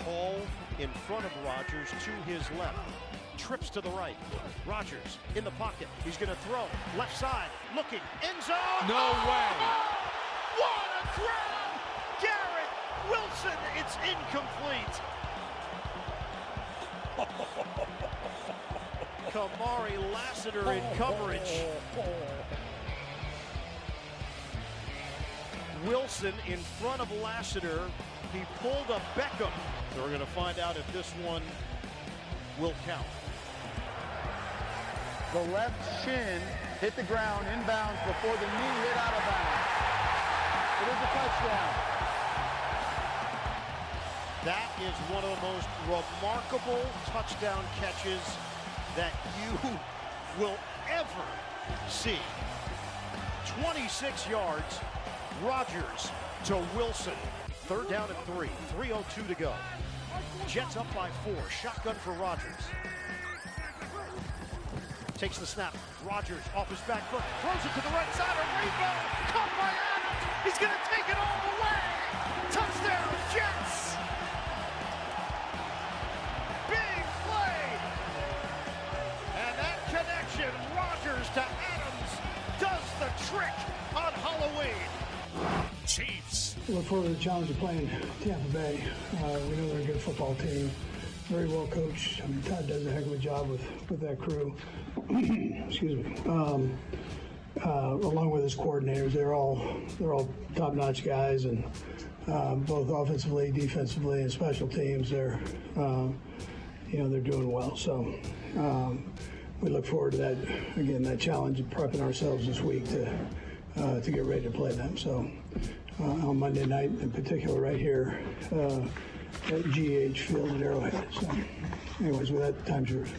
Hall in front of Rodgers to his left. Trips to the right. Rodgers in the pocket. He's going to throw. Left side. Looking. End zone. No way. What a grab! Garrett Wilson. It's incomplete. Kamari Lassiter in coverage. Wilson in front of Lassiter. He pulled a Beckham. So we're going to find out if this one will count. The left shin hit the ground inbounds before the knee hit out of bounds. It is a touchdown. That is one of the most remarkable touchdown catches that you will ever see. 26 yards, Rodgers to Wilson. Third down and 3, 3:02 to go. Jets up by 4, shotgun for Rodgers. Takes the snap, Rodgers off his back foot, throws it to the right side, a rainbow, caught by Adams, he's gonna take it all the way! Touchdown, Jets! Big play! And that connection, Rodgers to Adams, does the trick on Halloween. Chiefs. Look forward to the challenge of playing Tampa Bay. We know they're a good football team, very well coached. I mean, Todd does a heck of a job with that crew. Excuse me. Along with his coordinators, they're all top-notch guys, and both offensively, defensively, and special teams, they're doing well. So we look forward to that. Again, that challenge of prepping ourselves this week to get ready to play them. So on Monday night, in particular, right here at GH Field at Arrowhead. So, anyways, with that, time's yours.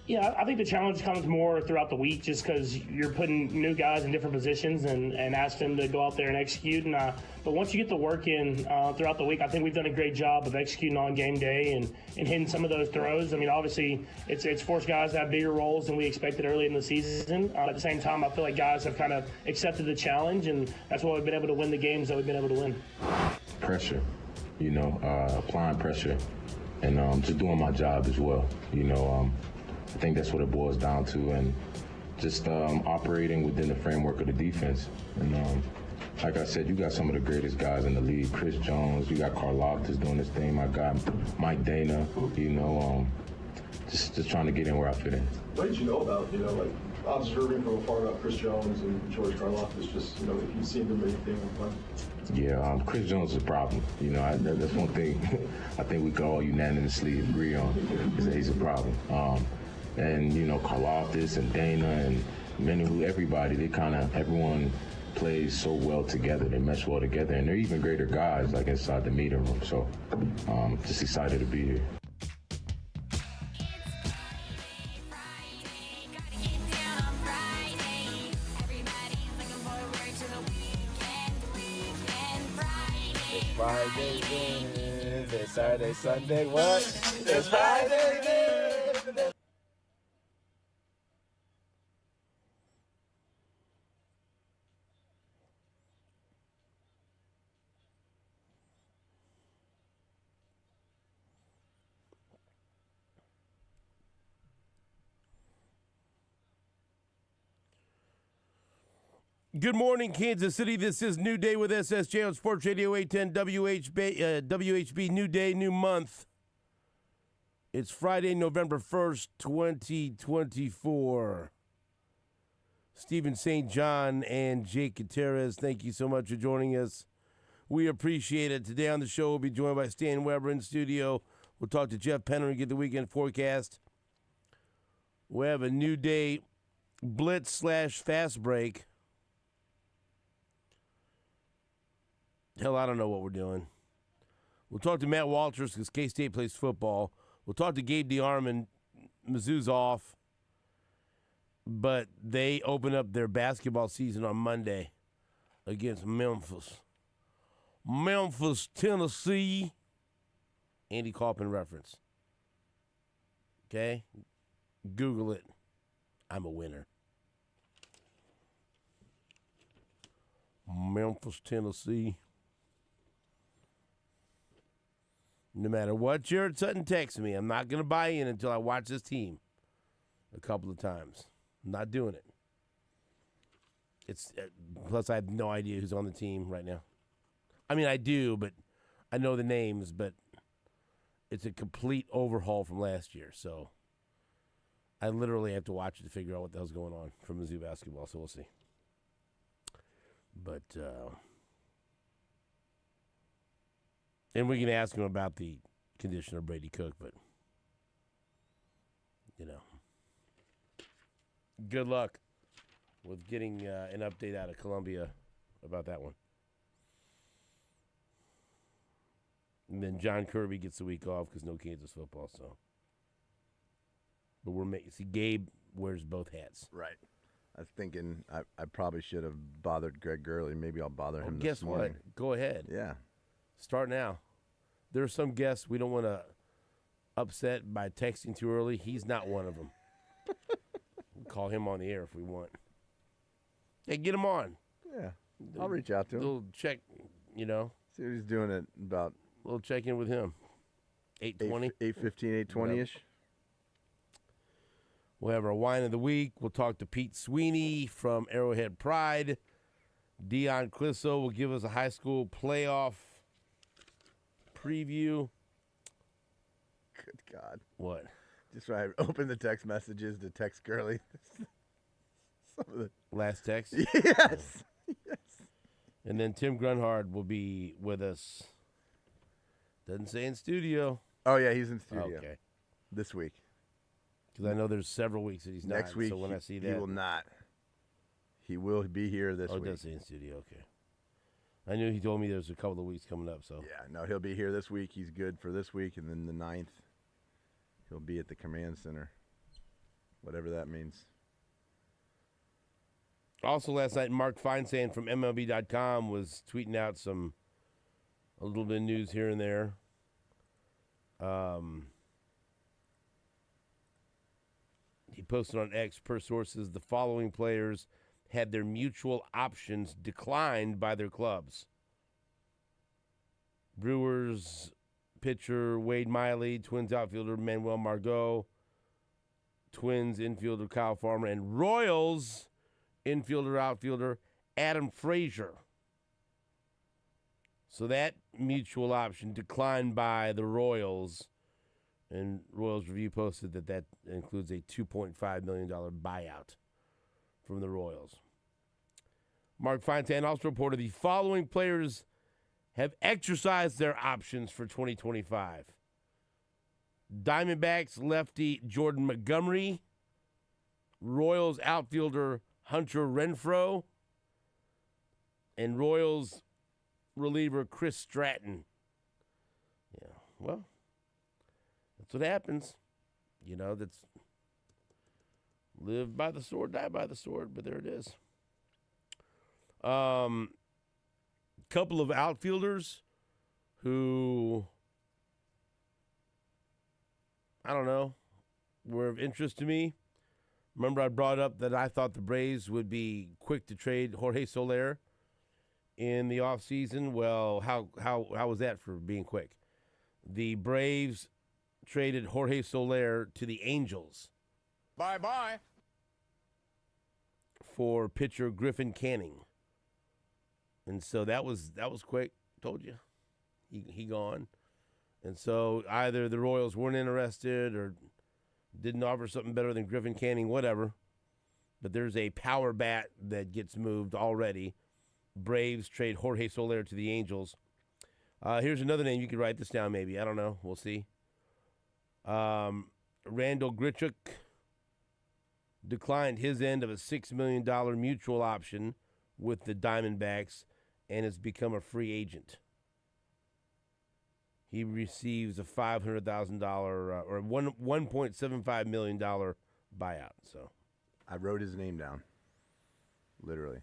Yeah, I think the challenge comes more throughout the week just because you're putting new guys in different positions and ask them to go out there and execute. But once you get the work in throughout the week, I think we've done a great job of executing on game day and hitting some of those throws. I mean, obviously, it's forced guys to have bigger roles than we expected early in the season. At the same time, I feel like guys have kind of accepted the challenge, and that's why we've been able to win the games that we've been able to win. Pressure, applying pressure, and just doing my job as well. I think that's what it boils down to, and just operating within the framework of the defense. And like I said, you got some of the greatest guys in the league. Chris Jones, you got Karlaftis doing this thing. I got Mike Dana. Just trying to get in where I fit in. What did you know about, observing from afar about Chris Jones and George Karlaftis? Just, if you've seen them anything on fun. Yeah, Chris Jones is a problem. That's one thing I think we can all unanimously agree on, is that he's a problem. And Karlaftis and Dana and Menu, everybody, everyone plays so well together. They mesh well together, and they're even greater guys like inside the meeting room. So just excited to be here. Friday then, it's Saturday, Sunday, what? It's Friday then. Good morning, Kansas City. This is New Day with SSJ on Sports Radio 810 WHB. New Day, new month. It's Friday, November 1st, 2024. Stephen St. John and Jake Gutierrez, thank you so much for joining us. We appreciate it. Today on the show, we'll be joined by Stan Weber in studio. We'll talk to Jeff Penner and get the weekend forecast. We have a New Day blitz/fast break. Hell, I don't know what we're doing. We'll talk to Matt Walters because K-State plays football. We'll talk to Gabe DeArmond. Mizzou's off. But they open up their basketball season on Monday against Memphis. Memphis, Tennessee. Andy Kaufman reference. Okay? Google it. I'm a winner. Memphis, Tennessee. No matter what Jared Sutton texts me, I'm not going to buy in until I watch this team a couple of times. I'm not doing it. It's plus I have no idea who's on the team right now. I mean, I do, but I know the names, but it's a complete overhaul from last year. So I literally have to watch it to figure out what the hell's going on from Mizzou basketball. So we'll see. But and we can ask him about the condition of Brady Cook, but good luck with getting an update out of Columbia about that one. And then John Kirby gets the week off because no Kansas football. So, but see, Gabe wears both hats. Right. I was thinking I probably should have bothered Greg Gurley. Maybe I'll bother him Guess this morning. what? Go ahead. Yeah. Start now. There are some guests we don't want to upset by texting too early. He's not one of them. We'll call him on the air if we want. Hey, get him on. Yeah. I'll reach out to him. Little check, See what he's doing at about. Little check in with him. 8:20. 8:15, 8:20-ish. We'll have our wine of the week. We'll talk to Pete Sweeney from Arrowhead Pride. Dion Clisso will give us a high school playoff preview. Good God. What? Just when I opened the text messages to text Gurley. Some of the last text? Yes. Yes. And then Tim Grunhard will be with us. Doesn't say in studio. Oh, yeah, he's in studio. Okay. This week. Because I know there's several weeks that he's not. Next week, so when I see that, he will not. He will be here this week. Oh, it does say in studio. Okay. I knew he told me there's a couple of weeks coming up. So yeah, no, he'll be here this week. He's good for this week, and then the 9th, he'll be at the command center, whatever that means. Also last night, Mark Feinsand from MLB.com was tweeting out a little bit of news here and there. He posted on X, per sources, the following players had their mutual options declined by their clubs. Brewers pitcher Wade Miley, Twins outfielder Manuel Margot, Twins infielder Kyle Farmer, and Royals infielder outfielder Adam Frazier. So that mutual option declined by the Royals, and Royals Review posted that includes a $2.5 million buyout from the Royals. Mark Feinsand also reported the following players have exercised their options for 2025. Diamondbacks lefty Jordan Montgomery, Royals outfielder Hunter Renfroe, and Royals reliever Chris Stratton. Yeah, well, that's what happens. That's live by the sword, die by the sword, but there it is. Couple of outfielders who, I don't know, were of interest to me. Remember I brought up that I thought the Braves would be quick to trade Jorge Soler in the offseason. Well, how was that for being quick? The Braves traded Jorge Soler to the Angels. Bye-bye. For pitcher Griffin Canning. And so that was quick. Told you. He gone. And so either the Royals weren't interested or didn't offer something better than Griffin Canning, whatever. But there's a power bat that gets moved already. Braves trade Jorge Soler to the Angels. Here's another name. You could write this down maybe. I don't know. We'll see. Randall Grichuk declined his end of a $6 million mutual option with the Diamondbacks and has become a free agent. He receives a $500,000 or $1.75 million buyout. So I wrote his name down, literally.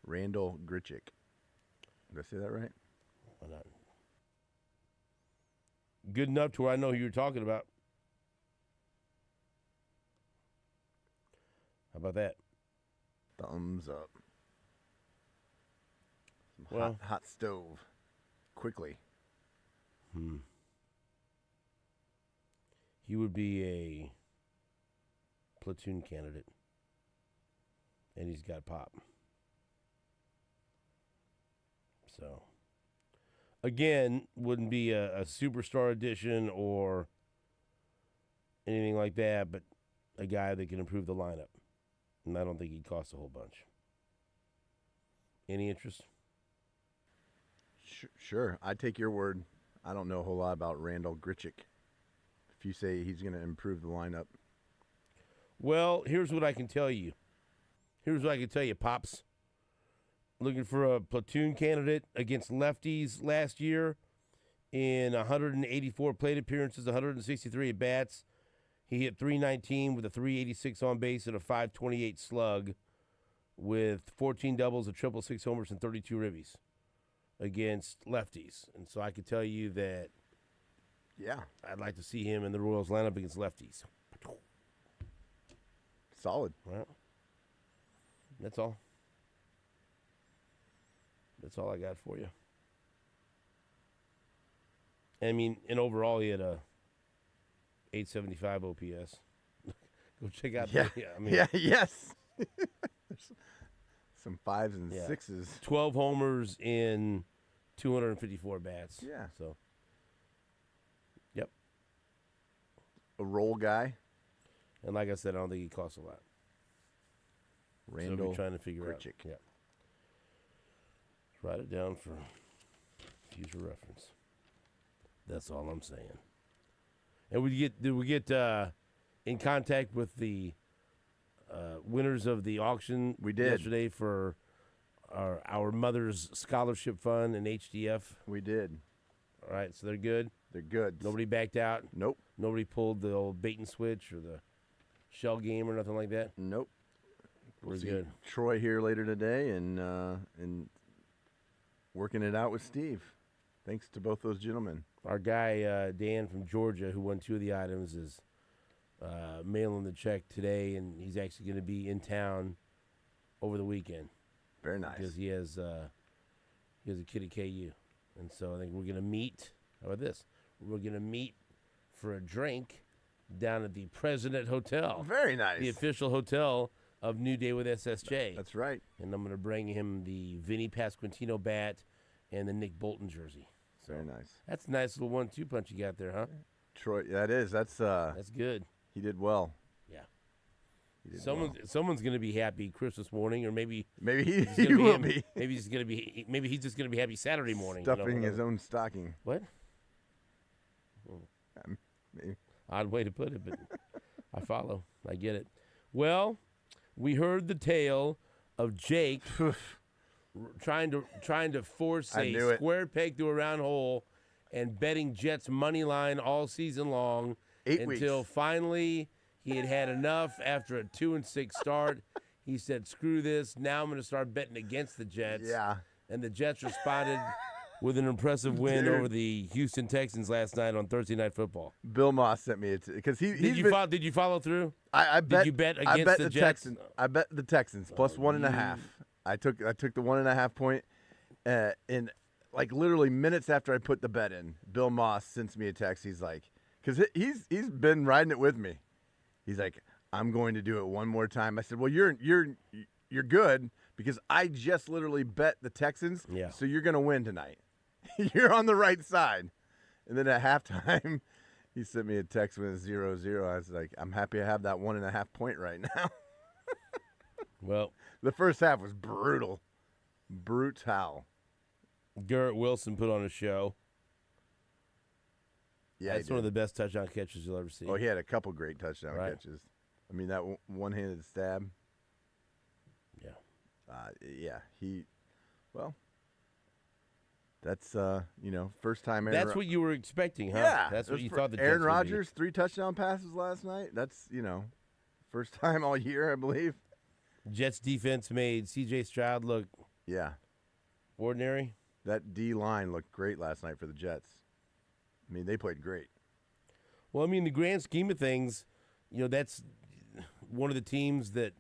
Randall Grichuk. Did I say that right? Why not? Good enough to where I know who you're talking about. How about that? Thumbs up. Well, hot stove quickly. He would be a platoon candidate, and he's got pop. So, again, wouldn't be a superstar addition or anything like that, but a guy that can improve the lineup. And I don't think he'd cost a whole bunch. Any interest? Sure. I take your word. I don't know a whole lot about Randall Grichuk. If you say he's going to improve the lineup. Well, here's what I can tell you. Pops. Looking for a platoon candidate against lefties last year in 184 plate appearances, 163 at bats. He hit .319 with a .386 on base and a .528 slug with 14 doubles, a triple, 6 homers, and 32 ribbies against lefties. And so I can tell you that I'd like to see him in the Royals lineup against lefties. Solid. Well, that's all. That's all I got for you. I mean, and overall, he had a 875 OPS. Go check out that. Yes. Some 5s and 6s. 12 homers in 254 bats. Yeah. So, yep. A roll guy. And like I said, I don't think he costs a lot. Randall so we're trying to figure Grichuk. out. Yeah. Write it down for future reference. That's all I'm saying. And did we get in contact with the winners of the auction we did yesterday for our mother's scholarship fund and HDF? We did. All right, so they're good? They're good. Nobody backed out? Nope. Nobody pulled the old bait and switch or the shell game or nothing like that? Nope. We're good. Troy here later today and working it out with Steve. Thanks to both those gentlemen. Our guy, Dan from Georgia, who won 2 of the items, is mailing the check today, and he's actually going to be in town over the weekend. Very nice. Because he has a kid at KU. And so I think we're going to meet. How about this? We're going to meet for a drink down at the President Hotel. Very nice. The official hotel of New Day with SSJ. That's right. And I'm going to bring him the Vinny Pasquantino bat and the Nick Bolton jersey. So very nice. That's a nice little 1-2 punch you got there, huh? Troy, that is. That's good. He did well. Yeah. He did someone's going to be happy Christmas morning, or maybe he will be. Maybe he's just going to be happy Saturday morning. Stuffing his own stocking. What? Maybe. Odd way to put it, but I follow. I get it. Well, we heard the tale of Jake trying to force a square peg to a round hole and betting Jets money line all season long 8 weeks. Until finally he had enough after a 2-6 start. He said, "Screw this! Now I'm going to start betting against the Jets." Yeah. And the Jets responded with an impressive win over the Houston Texans last night on Thursday Night Football. Bill Moss sent me it because did you follow through? I bet. Did you bet against the Jets? Texans. I bet the Texans plus 1.5. I took the 1.5 point, in like literally minutes after I put the bet in. Bill Moss sends me a text. He's like, because he's been riding it with me. He's like, I'm going to do it one more time. I said, well, you're good because I just literally bet the Texans. Yeah. So you're gonna win tonight. You're on the right side. And then at halftime, he sent me a text with 0-0. I was like, I'm happy I have that 1.5 point right now. Well, the first half was brutal. Brutal. Garrett Wilson put on a show. Yeah, that's one of the best touchdown catches you'll ever see. Oh, he had a couple great touchdown catches. I mean, that one-handed stab. Yeah. That's first time. That's what you were expecting, huh? Yeah, that's what you thought. The Aaron Jets Rodgers 3 touchdown passes last night. That's first time all year, I believe. Jets defense made C.J. Stroud look ordinary. That D line looked great last night for the Jets. I mean, they played great. Well, I mean, the grand scheme of things, that's one of the teams that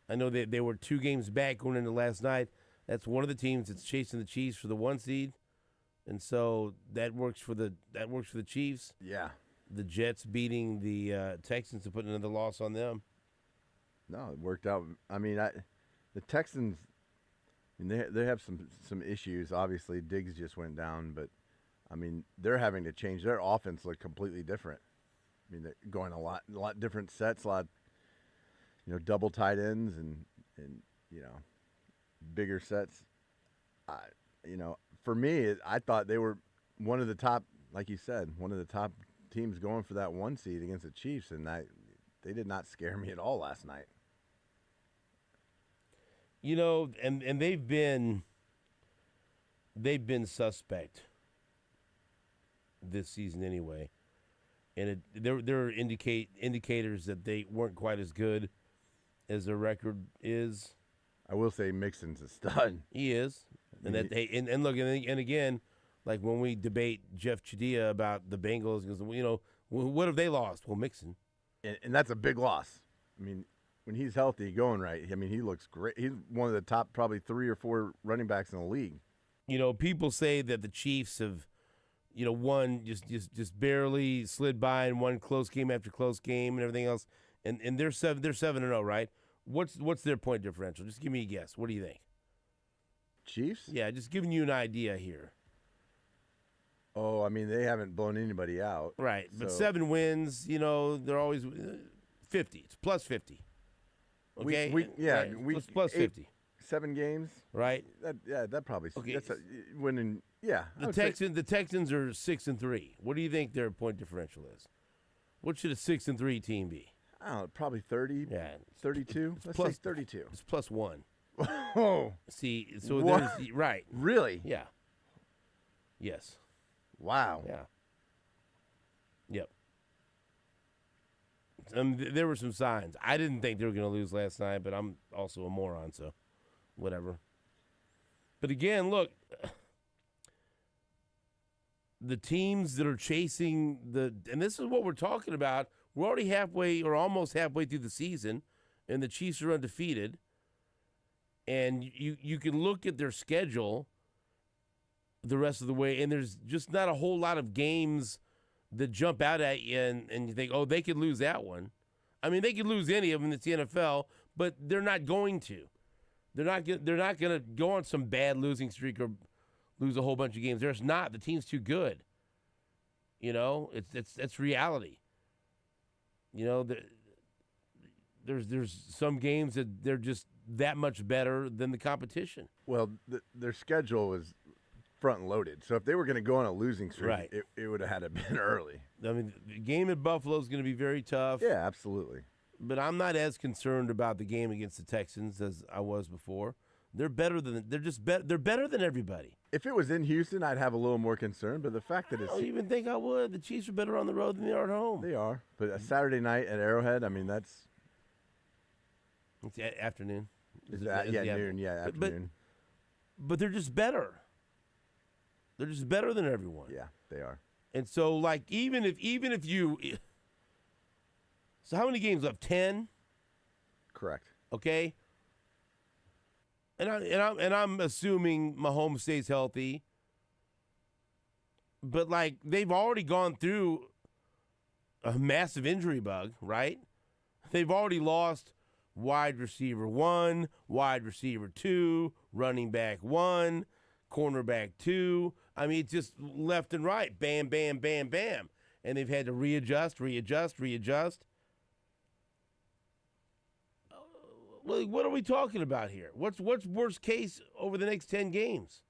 I know that they were 2 games back going into last night That's one of the teams that's chasing the Chiefs for the 1 seed, and so that works for the Chiefs. Yeah. The Jets beating the Texans to put another loss on them. No, it worked out. I mean, the Texans, they have some issues. Obviously, Diggs just went down, but I mean, they're having to change their offense. Look completely different. I mean, they're going a lot different sets, a lot, double tight ends and bigger sets. For me, I thought they were one of the top, like you said, one of the top teams going for that 1 seed against the Chiefs, and they did not scare me at all last night. And they've been suspect this season anyway, and there are indicators that they weren't quite as good as their record is. I will say Mixon's a stud. He is, and look, and again, like when we debate Jeff Chadilla about the Bengals, because what have they lost? Well, Mixon, and that's a big loss. I mean, when he's healthy, going right, I mean, he looks great. He's one of the top probably 3 or 4 running backs in the league. People say that the Chiefs have, won just barely slid by and won close game after close game and everything else, and they're 7-0, right? What's their point differential? Just give me a guess. What do you think? Chiefs? Yeah, just giving you an idea here. Oh, I mean, they haven't blown anybody out. Right, but so. 7 wins, they're always 50. It's plus 50. Okay? It's plus 50. 7 games. Right? That probably. Okay. That's winning. Yeah. The Texans are 6-3. What do you think their point differential is? What should a 6-3 team be? I don't know, probably 30. Yeah. 32. Let's say 32. It's plus 1. Oh. See, so what? there's right. Really? Yeah. Yes. Wow. Yeah. Yep. There were some signs. I didn't think they were going to lose last night, but I'm also a moron, so whatever. But again, look, the teams that are chasing and this is what we're talking about. We're already halfway or almost halfway through the season, and the Chiefs are undefeated. And you can look at their schedule the rest of the way, and there's just not a whole lot of games that jump out at you, and you think, oh, they could lose that one. I mean, they could lose any of them. It's the NFL, but they're not going to. They're not going to go on some bad losing streak or lose a whole bunch of games. There's not. The team's too good. It's reality. There's some games that they're just that much better than the competition. Well, their schedule was front loaded, so if they were going to go on a losing streak, right, it would have had to been early. I mean, the game at Buffalo is going to be very tough. Yeah, absolutely. But I'm not as concerned about the game against the Texans as I was before. They're better than they're better than everybody. If it was in Houston, I'd have a little more concern. But the fact that I don't even think I would. The Chiefs are better on the road than they are at home. They are. But a Saturday night at Arrowhead, I mean, it's afternoon. Noon. Yeah, afternoon. But they're just better. They're just better than everyone. Yeah, they are. And so, like, even if you, so how many games left? 10. Correct. Okay. And I'm assuming Mahomes stays healthy. But like they've already gone through a massive injury bug, right? They've already lost wide receiver 1, wide receiver 2, running back 1, cornerback 2. I mean, it's just left and right, bam, bam, bam, bam, and they've had to readjust. Well, what are we talking about here? What's worst case over the next 10 games?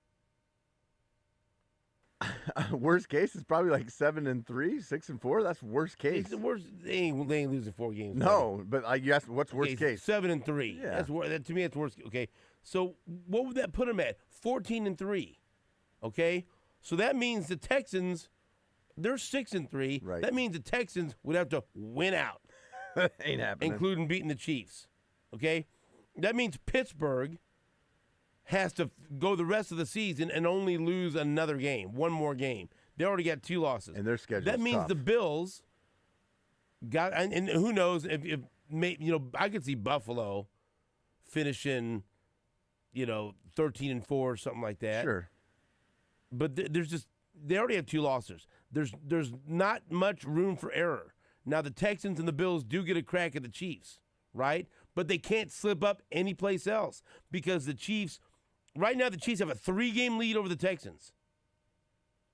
Worst case is probably like 7-3, 6-4. That's worst case. It's the worst. They ain't losing 4 games. No, but you asked what's worst case? 7-3. Yeah. To me, that's worst. Okay, so what would that put them at? 14-3. Okay, so that means the Texans, they're 6-3. Right. That means the Texans would have to win out. Ain't happening. Including beating the Chiefs. Okay, that means Pittsburgh has to go the rest of the season and only lose another game, one more game. They already got 2 losses. And their schedule. That means tough. the Bills got, and who knows if I could see Buffalo finishing, 13-4 or something like that. Sure. But they already have 2 losses. There's not much room for error. Now the Texans and the Bills do get a crack at the Chiefs, right? But they can't slip up anyplace else because the Chiefs, right now the Chiefs have a 3-game lead over the Texans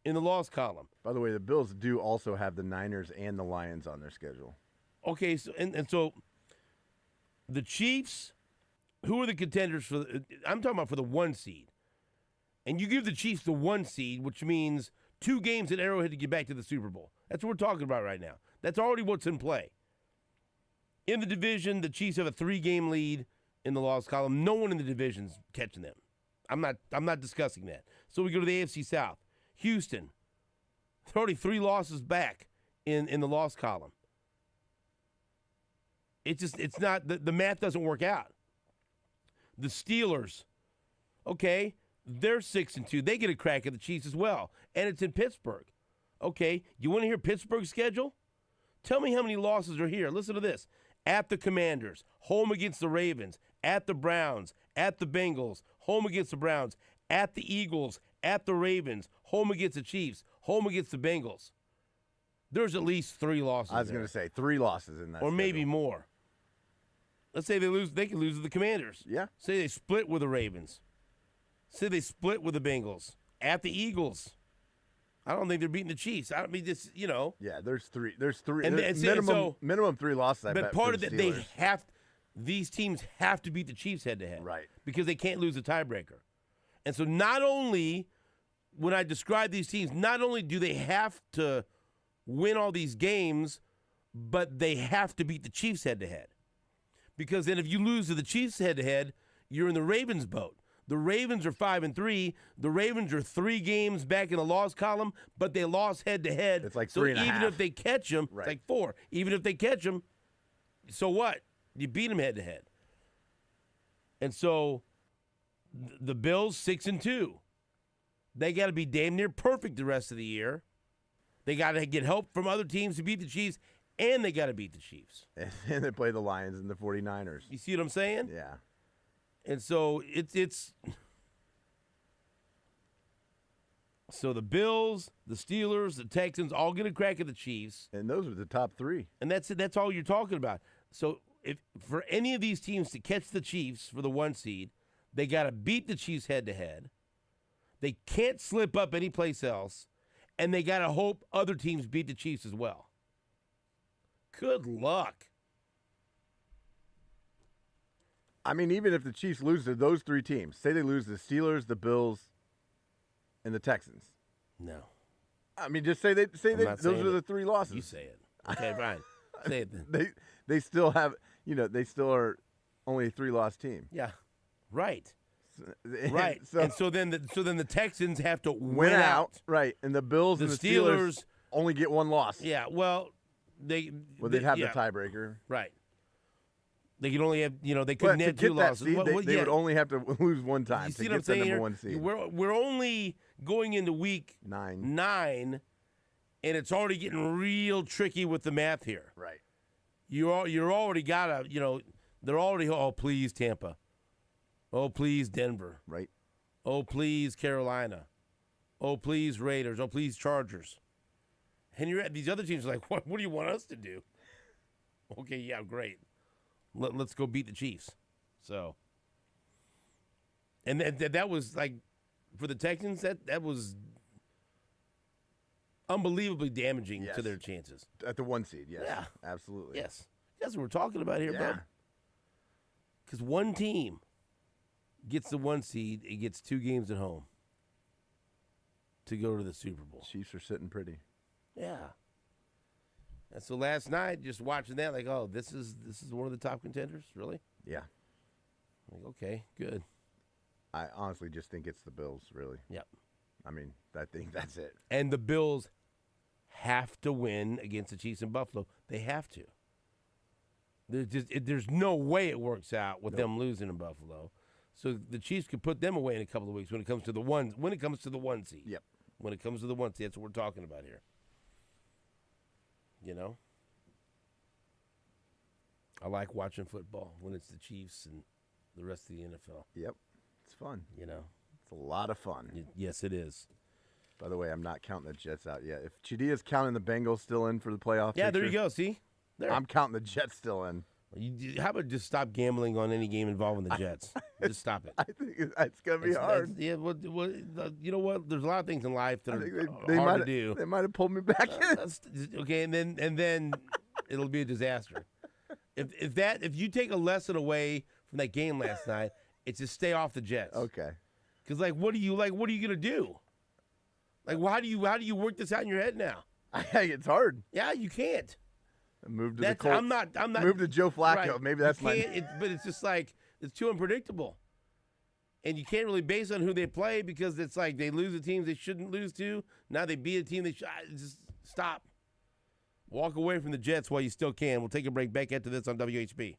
in the loss column. By the way, the Bills do also have the Niners and the Lions on their schedule. Okay, so so the Chiefs, who are the contenders for? I'm talking about for the 1 seed, and you give the Chiefs the 1 seed, which means 2 games at Arrowhead to get back to the Super Bowl. That's what we're talking about right now. That's already what's in play. In the division, the Chiefs have a 3-game lead in the loss column. No one in the division's catching them. I'm not discussing that. So we go to the AFC South. Houston, they're already 3 losses back in the loss column. It's not the math doesn't work out. The Steelers, okay, they're 6-2. They get a crack at the Chiefs as well, and it's in Pittsburgh. Okay, you want to hear Pittsburgh's schedule? Tell me how many losses are here. Listen to this: at the Commanders, home against the Ravens, at the Browns, at the Bengals, home against the Browns, at the Eagles, at the Ravens, home against the Chiefs, home against the Bengals. There's at least 3 losses. I was going to say 3 losses in that, or schedule. maybe more. Let's say they lose. They can lose to the Commanders. Yeah. Say they split with the Ravens. Say they split with the Bengals. At the Eagles. I don't think they're beating the Chiefs. I mean, just Yeah, there's 3. There's 3. And there's so, minimum 3 losses. I but bet part for of the that, they Steelers. have. These teams have to beat the Chiefs head to head, Right? Because they can't lose a tiebreaker. And so, not only when I describe these teams, not only do they have to win all these games, but they have to beat the Chiefs head to head. Because then, if you lose to the Chiefs head to head, you're in the Ravens' boat. The Ravens are 5-3. The Ravens are 3 games back in the loss column, but they lost head to head. It's like so 3.5. even if they catch them, Right. it's like 4. Even if they catch them, so what? You beat them head to head. And so the Bills 6-2. They got to be damn near perfect the rest of the year. They got to get help from other teams to beat the Chiefs, and they got to beat the Chiefs. And they play the Lions and the 49ers. You see what I'm saying? Yeah. And so it's so the Bills, the Steelers, the Texans all get a crack at the Chiefs. And those are the top 3. And that's it. That's all you're talking about. So if for any of these teams to catch the Chiefs for the 1 seed, they got to beat the Chiefs head to head. They can't slip up anyplace else, and they got to hope other teams beat the Chiefs as well. Good luck. I mean, even if the Chiefs lose to those 3 teams, say they lose the Steelers, the Bills, and the Texans. No. I mean, just say those are the 3 losses. You say it. Okay, fine. Say it then. They still have, they still are only a 3-loss team. Yeah. Right. Right. And so then the Texans have to win out. Right. And the Bills The and the Steelers only get 1 loss. Yeah, well, they'd have the tiebreaker. Right. They could only have, they couldn't have 2 losses. Seed, they would only have to lose 1 time you to see get what I'm saying the here? number 1 seed. We're only going into week 9, and it's already getting real tricky with the math here. Right. You're already got they're already, oh, please, Tampa. Oh, please, Denver. Right. Oh, please, Carolina. Oh, please, Raiders. Oh, please, Chargers. And you're at these other teams are like, what do you want us to do? Okay, yeah, great. Let's go beat the Chiefs. So, and that was like, for the Texans, that was unbelievably damaging to their chances. At the 1 seed, yes. Yeah. Absolutely. Yes. That's what we're talking about here, bud. Because one team gets the 1 seed, it gets 2 games at home to go to the Super Bowl. Chiefs are sitting pretty. Yeah. And so last night, just watching that, like, oh, this is one of the top contenders, really? Yeah. Like, okay, good. I honestly just think it's the Bills, really. Yep. I mean, I think that's it. And the Bills have to win against the Chiefs in Buffalo. They have to. There's no way it works out with them losing in Buffalo. So the Chiefs could put them away in a couple of weeks when it comes to the 1 seed. Yep. When it comes to the 1 seed, that's what we're talking about here. I like watching football when it's the Chiefs and the rest of the NFL. Yep. It's fun. You know, It's a lot of fun. yes, it is. By the way, I'm not counting the Jets out yet. If Chidia's counting the Bengals still in for the playoff Yeah, there you picture, go. See, there. I'm counting the Jets still in. How about just stop gambling on any game involving the Jets? Just stop it. I think it's going to be hard. Yeah, you know what? There's a lot of things in life that I are think hard to do. They might have pulled me back in. Okay, and then it'll be a disaster. If you take a lesson away from that game last night, it's to stay off the Jets. Okay. Because what are you gonna do? Like, how do you work this out in your head now? It's hard. Yeah, you can't. Move to the Colts. I'm not. Move to Joe Flacco. Right. Maybe that's but it's just like it's too unpredictable, and you can't really base on who they play because it's like they lose the teams they shouldn't lose to. Now they beat a team they should. Just stop. Walk away from the Jets while you still can. We'll take a break. Back into this on WHB.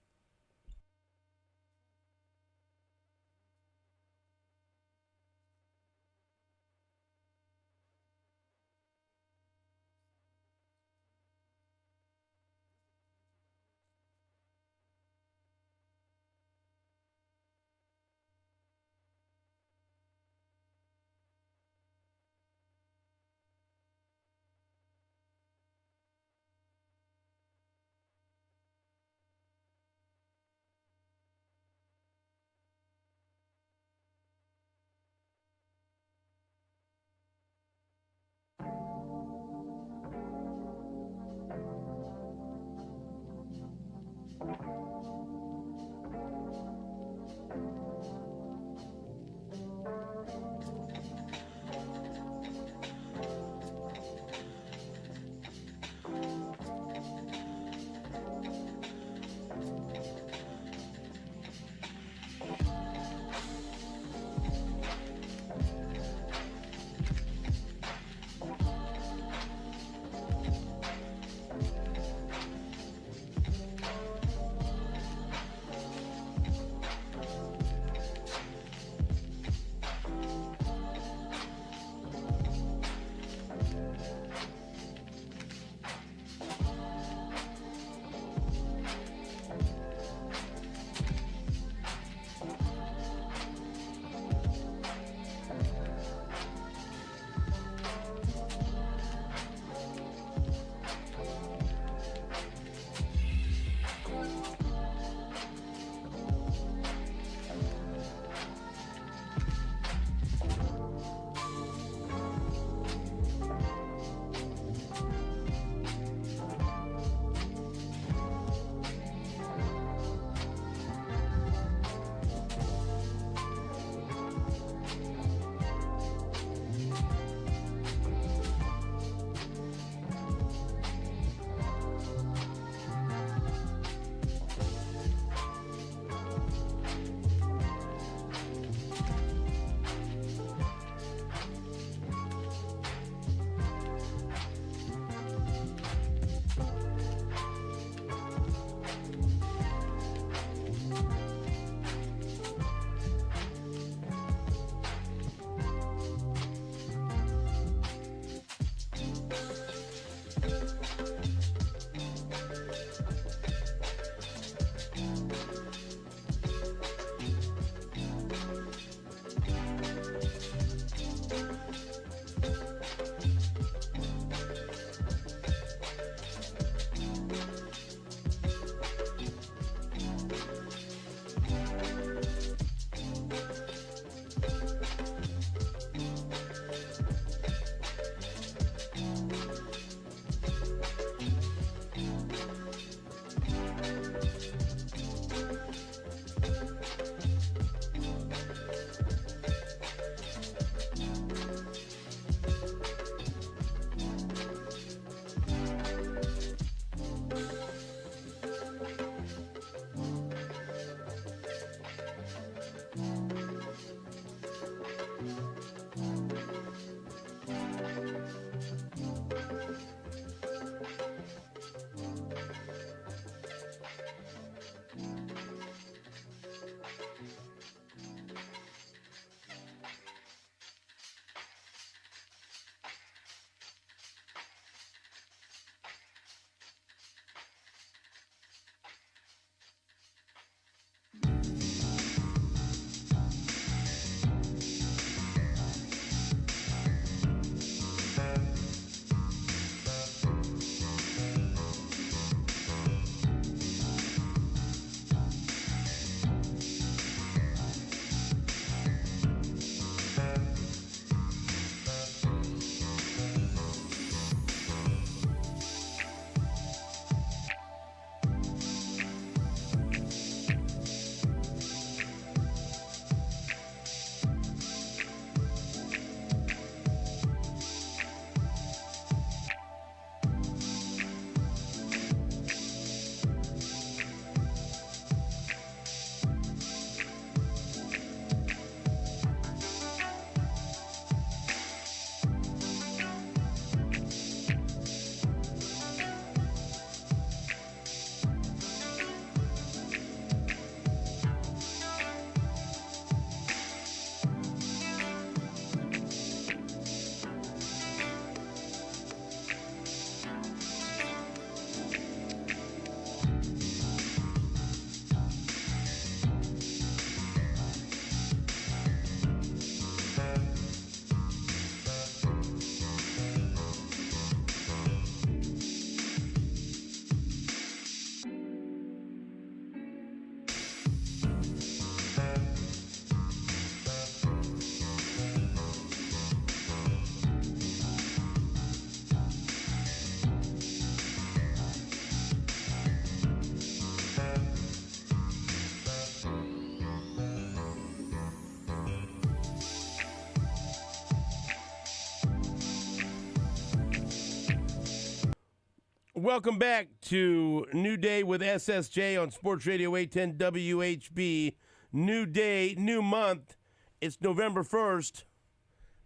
Welcome back to New Day with SSJ on Sports Radio 810 WHB. New day, new month. It's November 1st.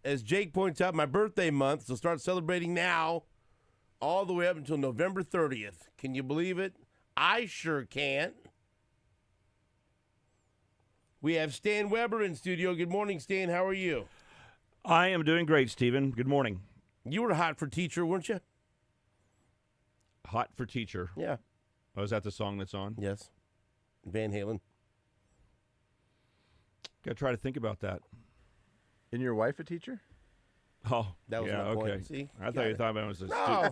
As Jake points out, my birthday month, so start celebrating now all the way up until November 30th. Can you believe it? I sure can't. We have Stan Weber in studio. Good morning, Stan. How are you? I am doing great, Stephen. Good morning. You were hot for teacher, weren't you? Hot for teacher. Yeah. Oh, is that the song that's on? Yes. Van Halen. Got to try to think about that. And your wife a teacher? Oh, That was yeah, my okay. point. See? I thought you thought I was a No.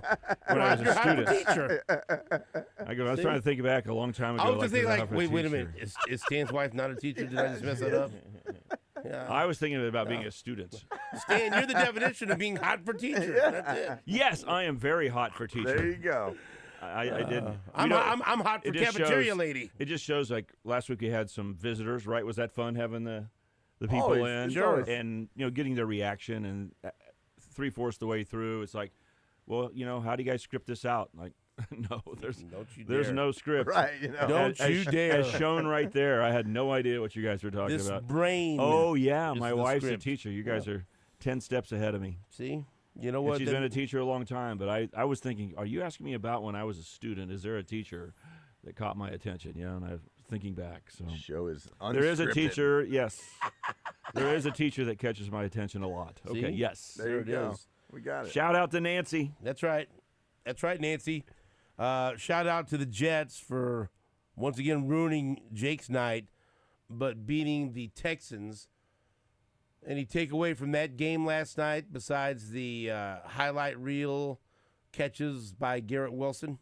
when I was a student. Teacher. I was trying to think back a long time ago. I was just thinking, was I like, hot for a wait a teacher? minute. Is Stan's wife not a teacher? Did I just mess that up? Yeah. I was thinking about being a student. Stan, you're the definition of being hot for teacher. That's it. Yes, I am very hot for teacher. There you go. I did. I'm hot for it just cafeteria shows- lady. It just shows, like, last week we had some visitors, right? Was that fun having the people Always, in? sure. And, getting their reaction. And 3/4 the way through, it's like, well, how do you guys script this out? Like, no, there's dare. no script. Right, Don't you dare. As shown right there, I had no idea what you guys were talking This about. brain. Oh, yeah, is my the wife's script. a teacher. You guys are 10 steps ahead of me. See? You know And what? she's been a teacher a long time, but I was thinking, are you asking me about when I was a student? Is there a teacher that caught my attention? And I was thinking back. So Show is there is a unscripted. teacher, yes. There is a teacher that catches my attention a lot. See? Okay, yes. There you it go. is. We got it. Shout out to Nancy. That's right. That's right, Nancy. Shout out to the Jets for once again ruining Jake's night, but beating the Texans. Any takeaway from that game last night besides the highlight reel catches by Garrett Wilson?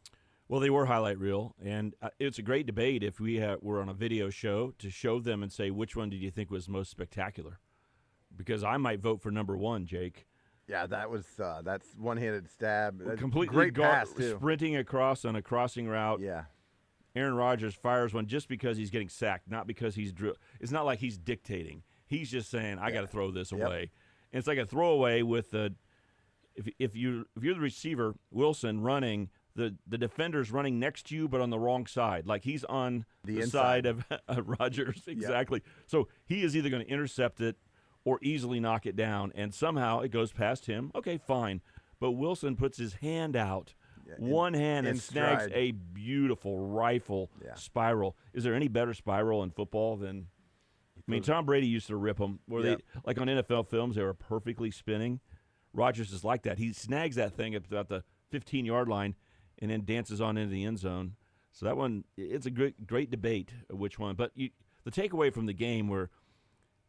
Well, they were highlight reel, and it's a great debate if we were on a video show to show them and say, which one did you think was most spectacular? Because I might vote for number one, Jake. Yeah, that was that's one-handed stab. That's Completely great pass too. sprinting across on a crossing route. Yeah. Aaron Rodgers fires one just because he's getting sacked, not because he's it's not like he's dictating. He's just saying, I got to throw this away. And it's like a throwaway with the if you're the receiver, Wilson running, the defender's running next to you but on the wrong side. Like he's on the side of Rodgers. Exactly. So he is either going to intercept it or easily knock it down, and somehow it goes past him. Okay, fine. But Wilson puts his hand out, one hand, and snags a beautiful rifle spiral. Is there any better spiral in football than – I mean, Tom Brady used to rip them. Where they like on NFL films, they were perfectly spinning. Rodgers is like that. He snags that thing at about the 15-yard line and then dances on into the end zone. So that one, it's a great debate of which one. But the takeaway from the game where –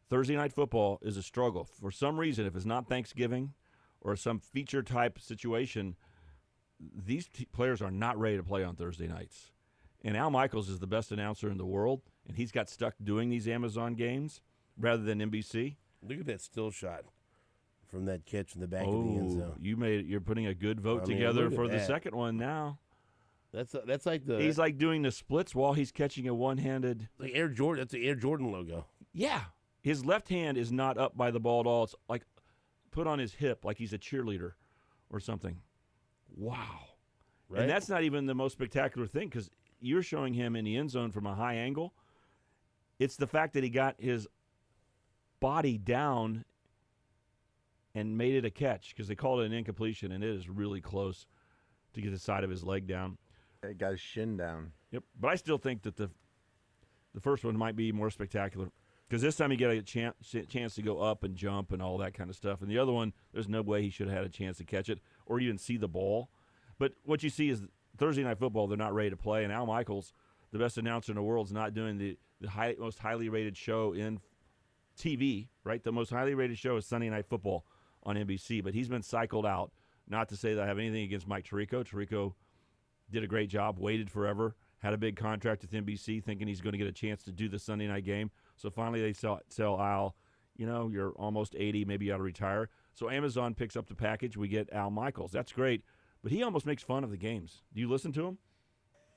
Thursday night football is a struggle. For some reason, if it's not Thanksgiving or some feature-type situation, these players are not ready to play on Thursday nights. And Al Michaels is the best announcer in the world, and he's got stuck doing these Amazon games rather than NBC. Look at that still shot from that catch in the back of the end zone. You're putting a good vote together for the second one now. That's like he's like doing the splits while he's catching a one-handed. Like Air Jordan. That's the Air Jordan logo. Yeah. His left hand is not up by the ball at all. It's like put on his hip like he's a cheerleader or something. Wow. Right? And that's not even the most spectacular thing because you're showing him in the end zone from a high angle. It's the fact that he got his body down and made it a catch because they called it an incompletion, and it is really close to get the side of his leg down. He got his shin down. Yep. But I still think that the first one might be more spectacular. Because this time you get a chance to go up and jump and all that kind of stuff. And the other one, there's no way he should have had a chance to catch it or even see the ball. But what you see is Thursday Night Football, they're not ready to play. And Al Michaels, the best announcer in the world, is not doing the most highly rated show in TV, right? The most highly rated show is Sunday Night Football on NBC. But he's been cycled out. Not to say that I have anything against Mike Tirico. Tirico did a great job, waited forever, had a big contract with NBC, thinking he's going to get a chance to do the Sunday night game. So finally they tell Al, you're almost 80, maybe you ought to retire. So Amazon picks up the package. We get Al Michaels. That's great. But he almost makes fun of the games. Do you listen to him?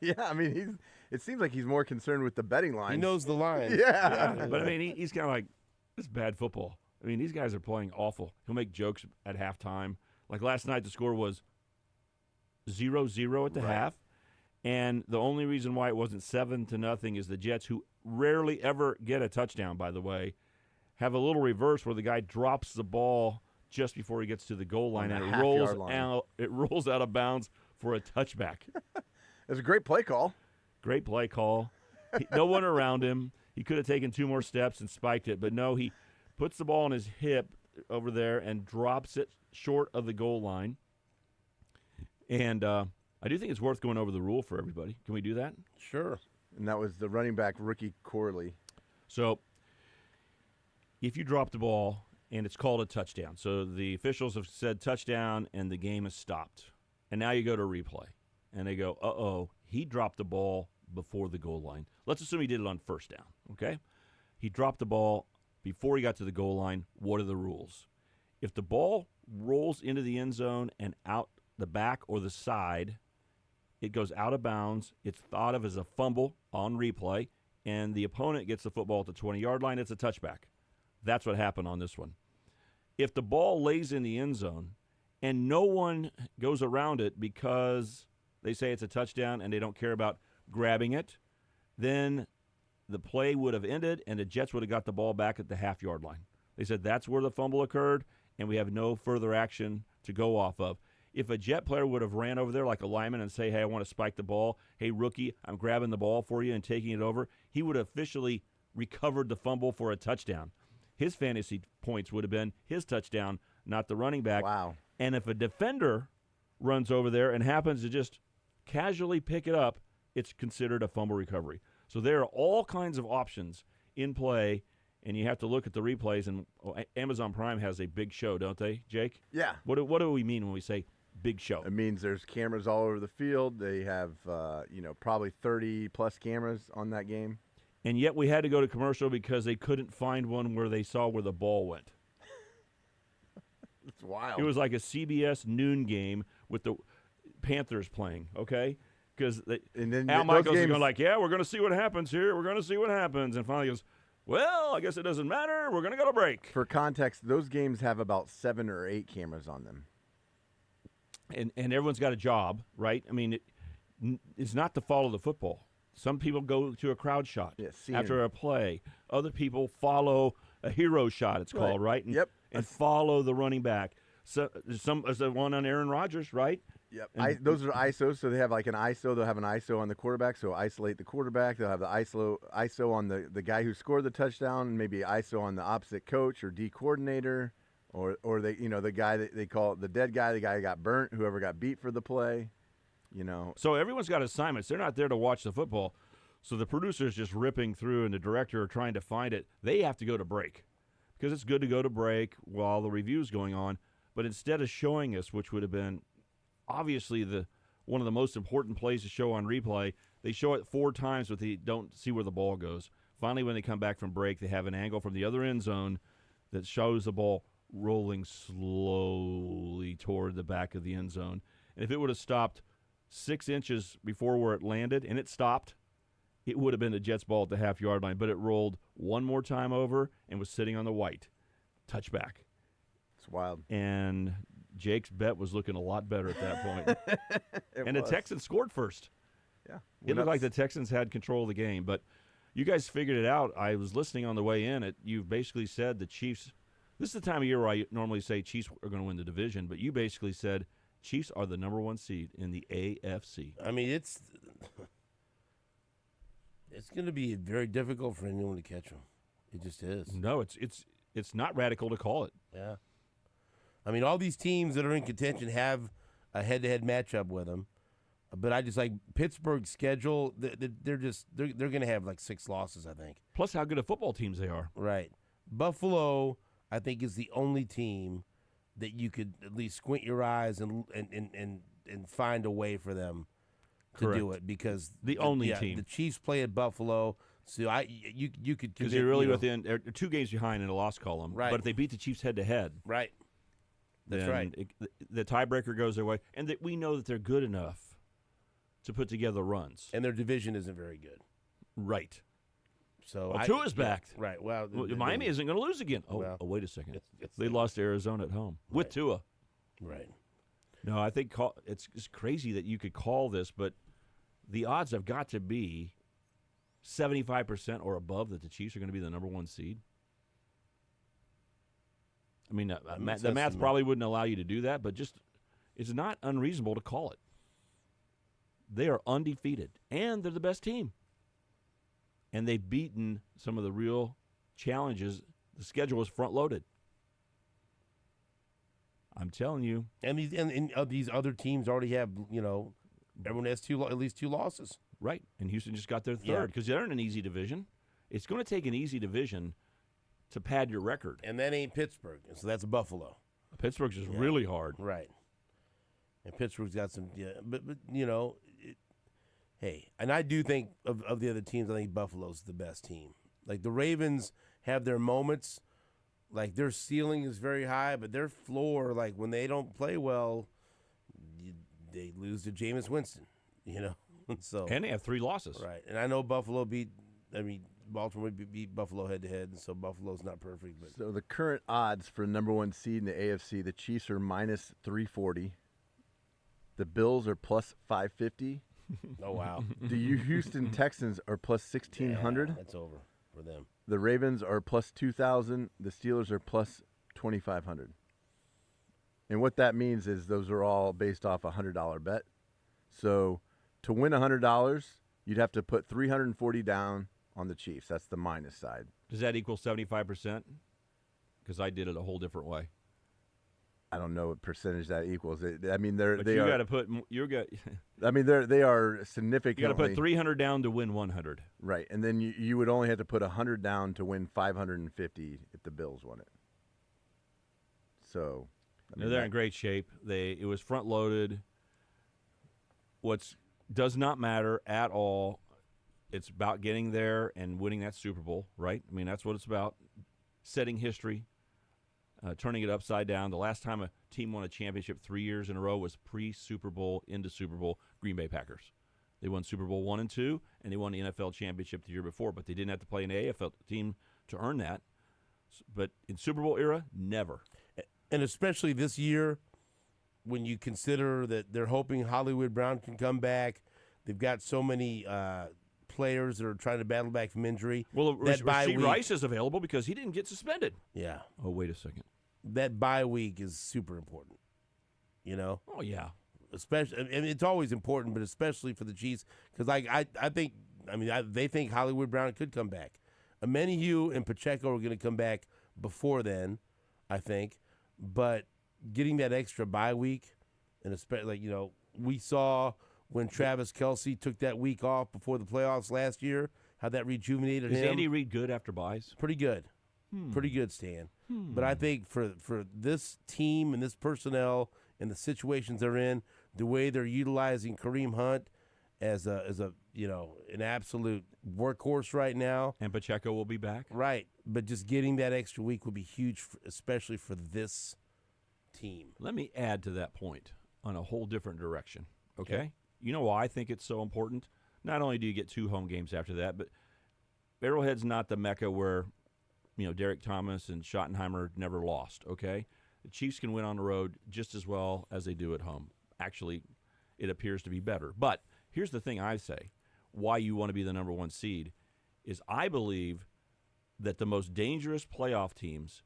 Yeah, I mean, it seems like he's more concerned with the betting lines. He knows the line. Yeah. But, I mean, he's kind of like, this is bad football. I mean, these guys are playing awful. He'll make jokes at halftime. Like last night, the score was 0-0 at the half. And the only reason why it wasn't 7-0 is the Jets, who rarely ever get a touchdown, by the way, have a little reverse where the guy drops the ball just before he gets to the goal line, and it rolls out of bounds for a touchback. It was a great play call. Great play call. No one around him. He could have taken 2 more steps and spiked it, but no, he puts the ball on his hip over there and drops it short of the goal line. And I do think it's worth going over the rule for everybody. Can we do that? Sure. And that was the running back, rookie Corley. So if you drop the ball and it's called a touchdown, so the officials have said touchdown and the game is stopped, and now you go to replay, and they go, uh-oh, he dropped the ball before the goal line. Let's assume he did it on first down, okay? He dropped the ball before he got to the goal line. What are the rules? If the ball rolls into the end zone and out the back or the side, it goes out of bounds. It's thought of as a fumble on replay, and the opponent gets the football at the 20-yard line. It's a touchback. That's what happened on this one. If the ball lays in the end zone and no one goes around it because they say it's a touchdown and they don't care about grabbing it, then the play would have ended and the Jets would have got the ball back at the half-yard line. They said that's where the fumble occurred, and we have no further action to go off of. If a Jet player would have ran over there like a lineman and say, hey, I want to spike the ball, hey, rookie, I'm grabbing the ball for you and taking it over, he would have officially recovered the fumble for a touchdown. His fantasy points would have been his touchdown, not the running back. Wow. And if a defender runs over there and happens to just casually pick it up, it's considered a fumble recovery. So there are all kinds of options in play, and you have to look at the replays. And Amazon Prime has a big show, don't they, Jake? Yeah. What do we mean when we say big show? It means there's cameras all over the field. They have, probably 30-plus cameras on that game. And yet we had to go to commercial because they couldn't find one where they saw where the ball went. It's wild. It was like a CBS noon game with the Panthers playing, okay? Because Al Michaels is going like, yeah, we're going to see what happens here. We're going to see what happens. And finally goes, well, I guess it doesn't matter. We're going to go to break. For context, those games have about 7 or 8 cameras on them. And everyone's got a job, right? I mean, it's not to follow the football. Some people go to a crowd shot after a play. Other people follow a hero shot, it's called, right? And follow the running back. So there's the one on Aaron Rodgers, right? Yep. Those are ISOs, so they have like an ISO. They'll have an ISO on the quarterback, so isolate the quarterback. They'll have the ISO on the guy who scored the touchdown, maybe ISO on the opposite coach or D coordinator, or they the guy that they call the dead guy, the guy who got burnt, whoever got beat for the play. So everyone's got assignments. They're not there to watch the football. So the producer's just ripping through and the director are trying to find it. They have to go to break because it's good to go to break while the review's going on. But instead of showing us, which would have been obviously one of the most important plays to show on replay, they show it 4 times, but they don't see where the ball goes. Finally, when they come back from break, they have an angle from the other end zone that shows the ball rolling slowly toward the back of the end zone. And if it would have stopped 6 inches before where it landed, and it stopped, it would have been the Jets' ball at the half-yard line. But it rolled one more time over and was sitting on the white. Touchback. It's wild. And Jake's bet was looking a lot better at that point. The Texans scored first. Yeah. It looked like the Texans had control of the game. But you guys figured it out. I was listening on the way in. You basically said the Chiefs – this is the time of year where I normally say Chiefs are going to win the division, but you basically said – Chiefs are the number 1 seed in the AFC. I mean, it's going to be very difficult for anyone to catch them. It just is. No, it's not radical to call it. Yeah. I mean, all these teams that are in contention have a head-to-head matchup with them, but I just like Pittsburgh's schedule. They're going to have like 6 losses, I think. Plus, how good of football teams they are. Right. Buffalo, I think, is the only team that you could at least squint your eyes and find a way for them to do it, because the only team, the Chiefs play at Buffalo, so you could, because you're really within, they're 2 games behind in a loss column, right? But if they beat the Chiefs head to head, right, that's right. The tiebreaker goes their way, and that we know that they're good enough to put together runs, and their division isn't very good, right? So Tua's back. Right. Well, Miami isn't going to lose again. Oh, wait a second. They lost to Arizona at home with Tua. Right. No, I think it's crazy that you could call this, but the odds have got to be 75% or above that the Chiefs are going to be the number 1 seed. I mean, the math probably wouldn't allow you to do that, but just it's not unreasonable to call it. They are undefeated, and they're the best team. And they've beaten some of the real challenges. The schedule was front-loaded. I'm telling you. And these other teams already have, everyone has at least 2 losses. Right, and Houston just got their third because they're in an easy division. It's going to take an easy division to pad your record. And that ain't Pittsburgh, so that's Buffalo. Pittsburgh's just really hard. Right. And Pittsburgh's got some, but hey, and I do think of the other teams, I think Buffalo's the best team. Like the Ravens have their moments, like their ceiling is very high, but their floor, like when they don't play well, they lose to Jameis Winston, So and they have 3 losses. Right. And I know Baltimore beat Buffalo head-to-head, and so Buffalo's not perfect. But So the current odds for number 1 seed in the AFC, the Chiefs are minus 340. The Bills are plus 550. Oh, wow. The Houston Texans are plus 1,600. That's over for them. The Ravens are plus 2,000. The Steelers are plus 2,500. And what that means is those are all based off a $100 bet. So to win $100, you'd have to put $340 down on the Chiefs. That's the minus side. Does that equal 75%? Because I did it a whole different way. I don't know what percentage that equals. I mean, But they you are. got to put. I mean, they are significantly. You got to put 300 down to win 100. Right, and then you would only have to put 100 down to win 550 if the Bills won it. So, They're in great shape. It was front loaded. Does not matter at all. It's about getting there and winning that Super Bowl, right? I mean, that's what it's about. Setting history. Turning it upside down. The last time a team won a championship 3 years in a row was pre-Super Bowl into Super Bowl Green Bay Packers. They won Super Bowl 1 and 2, and they won the NFL championship the year before, but they didn't have to play an AFL team to earn that. But in Super Bowl era, never. And especially this year, when you consider that they're hoping Hollywood Brown can come back, they've got so many players that are trying to battle back from injury. Well, Rasheed Rice is available because he didn't get suspended. Yeah. Oh, wait a second. That bye week is super important. Oh, yeah. Especially, and it's always important, but especially for the Chiefs, because I think, they think Hollywood Brown could come back. Amenihue and Pacheco are going to come back before then, I think. But getting that extra bye week, and especially, we saw when Travis Kelce took that week off before the playoffs last year, how that rejuvenated him. Is Andy Reid good after buys? Pretty good. Pretty good, Stan. But I think for this team and this personnel and the situations they're in, the way they're utilizing Kareem Hunt as an absolute workhorse right now. And Pacheco will be back. Right. But just getting that extra week would be huge, especially for this team. Let me add to that point on a whole different direction, okay? You know why I think it's so important? Not only do you get 2 home games after that, but Arrowhead's not the mecca where, Derek Thomas and Schottenheimer never lost, okay? The Chiefs can win on the road just as well as they do at home. Actually, it appears to be better. But here's the thing I say, why you want to be the number 1 seed, is I believe that the most dangerous playoff teams,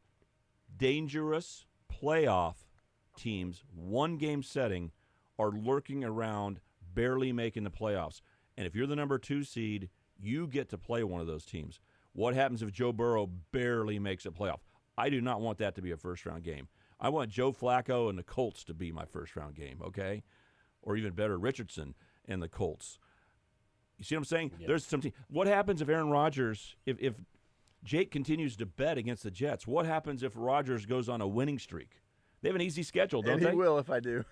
one-game setting, are lurking around barely making the playoffs. And if you're the number 2 seed, you get to play one of those teams. What happens if Joe Burrow barely makes a playoff? I do not want that to be a first-round game. I want Joe Flacco and the Colts to be my first-round game, okay? Or even better, Richardson and the Colts. You see what I'm saying? Yeah. There's some team. What happens if Aaron Rodgers, if Jake continues to bet against the Jets? What happens if Rodgers goes on a winning streak? They have an easy schedule, don't they? And he will if I do.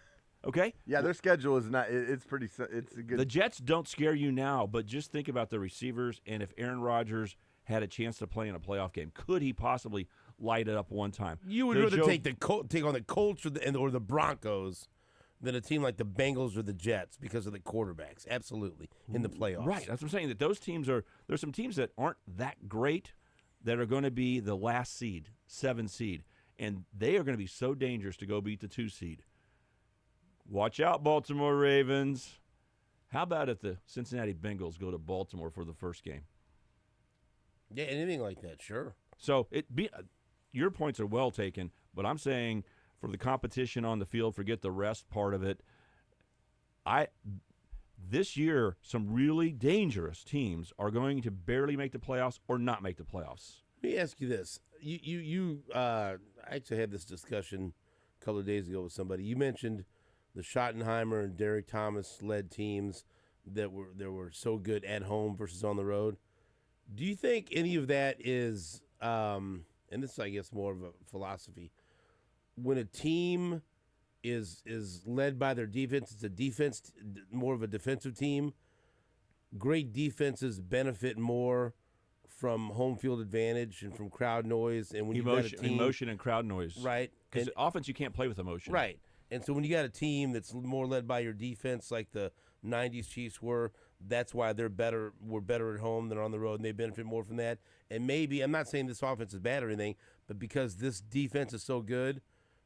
Okay? Yeah, their schedule is not – it's a good – The Jets don't scare you now, but just think about the receivers, and if Aaron Rodgers had a chance to play in a playoff game, could he possibly light it up one time? You would rather take on the Colts or the Broncos than a team like the Bengals or the Jets because of the quarterbacks, absolutely, in the playoffs. Right, that's what I'm saying, that those teams there's some teams that aren't that great that are going to be the last seed, 7 seed, and they are going to be so dangerous to go beat the 2 seed. Watch out, Baltimore Ravens. How about if the Cincinnati Bengals go to Baltimore for the first game? Yeah, anything like that, sure. So your points are well taken, but I'm saying for the competition on the field, forget the rest part of it. This year, some really dangerous teams are going to barely make the playoffs or not make the playoffs. Let me ask you this: I actually had this discussion a couple of days ago with somebody. You mentioned the Schottenheimer and Derek Thomas led teams that were so good at home versus on the road. Do you think any of that is, and this is, I guess, more of a philosophy, when a team is led by their defense, it's a defense, more of a defensive team, great defenses benefit more from home field advantage and from crowd noise. And when you got a team, emotion and crowd noise. Right. Because offense, you can't play with emotion. Right. And so when you got a team that's more led by your defense, like the 90s Chiefs were, that's why we're better at home than on the road, and they benefit more from that. And maybe, I'm not saying this offense is bad or anything, but because this defense is so good,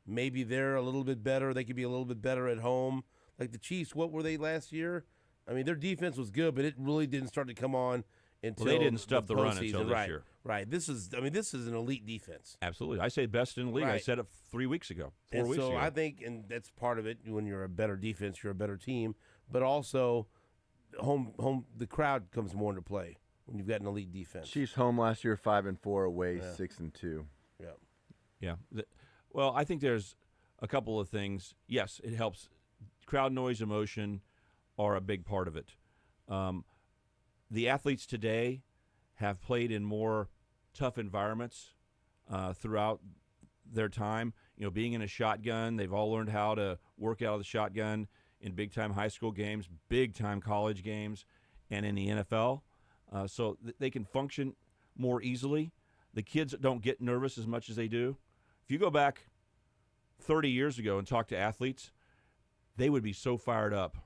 maybe they're a little bit better. They could be a little bit better at home. Like the Chiefs, what were they last year? I mean, their defense was good, but it really didn't start to come on until they didn't stuff the run until this right, year. Right. This is an elite defense. Absolutely. I say best in the league. Right. I said it 4 weeks ago. So I think, and that's part of it, when you're a better defense, you're a better team. But also, the crowd comes more into play when you've got an elite defense. Chiefs home last year 5-4, away 6-2. Yeah. Yeah. Well, I think there's a couple of things. Yes, it helps. Crowd noise, emotion are a big part of it. The athletes today have played in more tough environments throughout their time. You know, being in a shotgun, they've all learned how to work out of the shotgun in big-time high school games, big-time college games, and in the NFL. So they can function more easily. The kids don't get nervous as much as they do. If you go back 30 years ago and talk to athletes, they would be so fired up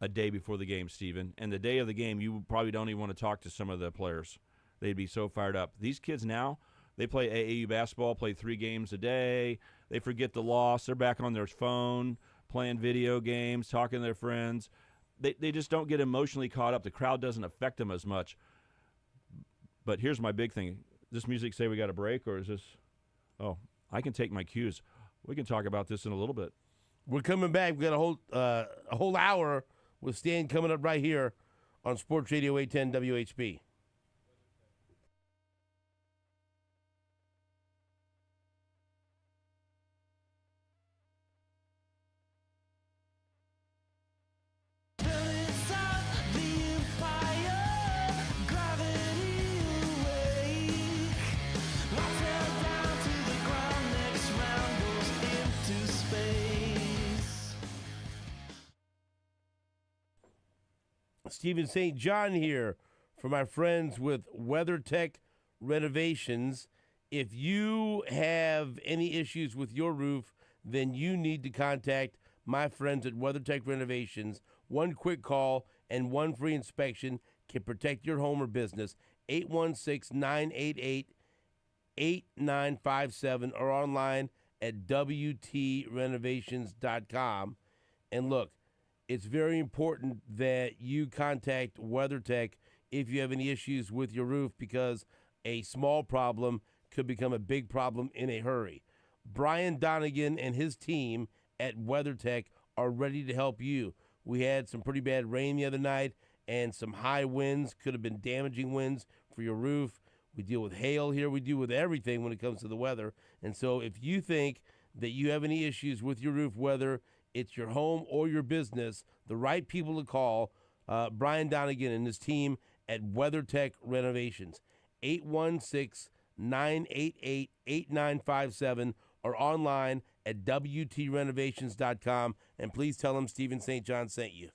a day before the game, Steven. And the day of the game, you probably don't even want to talk to some of the players. They'd be so fired up. These kids now, they play AAU basketball, play 3 games a day. They forget the loss. They're back on their phone, playing video games, talking to their friends. They just don't get emotionally caught up. The crowd doesn't affect them as much. But here's my big thing. Does this music say we got a break, or is this – oh, I can take my cues. We can talk about this in a little bit. We're coming back. We got a whole hour with Stan coming up right here on Sports Radio 810 WHB. Stephen St. John here for my friends with WeatherTech Renovations. If you have any issues with your roof, then you need to contact my friends at WeatherTech Renovations. One quick call and one free inspection can protect your home or business. 816-988-8957 or online at WTRenovations.com. And look, it's very important that you contact WeatherTech if you have any issues with your roof, because a small problem could become a big problem in a hurry. Brian Donegan and his team at WeatherTech are ready to help you. We had some pretty bad rain the other night and some high winds, could have been damaging winds for your roof. We deal with hail here. We deal with everything when it comes to the weather. And so if you think that you have any issues with your roof, whether it's your home or your business, the right people to call, Brian Donegan and his team at WeatherTech Renovations, 816-988-8957 or online at WTRenovations.com. And please tell them Stephen St. John sent you.